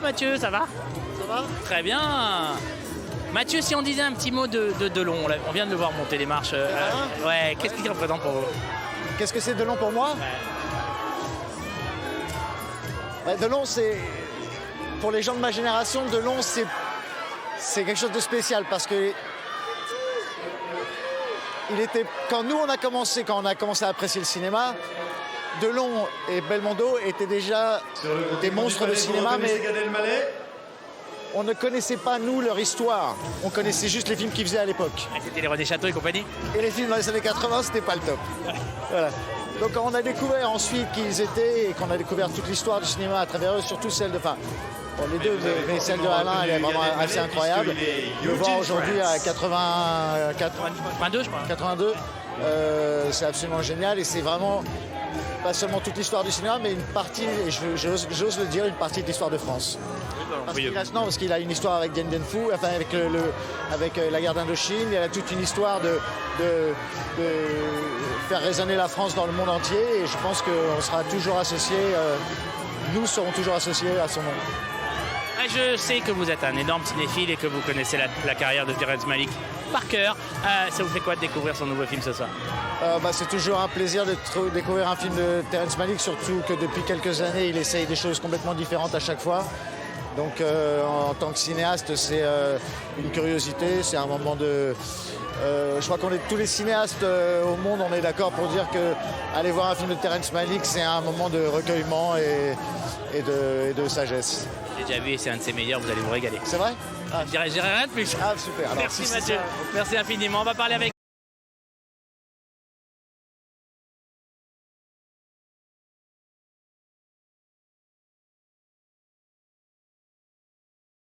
Mathieu, ça va? Ça va? Très bien. Mathieu, si on disait un petit mot de Delon, on vient de le voir monter les marches. Ouais, qu'est-ce qu'il représente pour vous? Qu'est-ce que c'est Delon pour moi? Delon, c'est... Pour les gens de ma génération, Delon, c'est quelque chose de spécial parce que il était... Quand on a commencé à apprécier le cinéma, Delon et Belmondo étaient déjà des monstres de cinéma, mais on ne connaissait pas, nous, leur histoire. On connaissait juste les films qu'ils faisaient à l'époque. C'était les Rois des Châteaux et compagnie. Et les films dans les années 80, c'était pas le top. Voilà. Donc quand on a découvert ensuite qui ils étaient et qu'on a découvert toute l'histoire du cinéma à travers eux, surtout celle de... Enfin, bon, les deux, mais celle de Alain, elle est vraiment assez incroyable. Le voir aujourd'hui à 82, je crois. 82, c'est absolument génial et c'est vraiment pas seulement toute l'histoire du cinéma, mais une partie, et j'ose le dire, une partie de l'histoire de France. Parce qu'il a une histoire avec Dien Bien Phu, enfin avec la guerre d'Indochine, il a toute une histoire de faire résonner la France dans le monde entier et je pense qu'on sera toujours associés, nous serons toujours associés à son nom. Je sais que vous êtes un énorme cinéphile et que vous connaissez la carrière de Terrence Malick par cœur. Ça vous fait quoi de découvrir son nouveau film ce soir? C'est toujours un plaisir de découvrir un film de Terrence Malick, surtout que depuis quelques années, il essaye des choses complètement différentes à chaque fois. Donc en tant que cinéaste, c'est une curiosité, c'est un moment de... je crois qu'on est tous les cinéastes au monde, on est d'accord pour dire que aller voir un film de Terrence Malick, c'est un moment de recueillement et de sagesse. J'ai déjà vu et c'est un de ses meilleurs, vous allez vous régaler. C'est vrai? Je dirais rien de plus. Ah super. Alors, merci Mathieu, merci infiniment. On va parler avec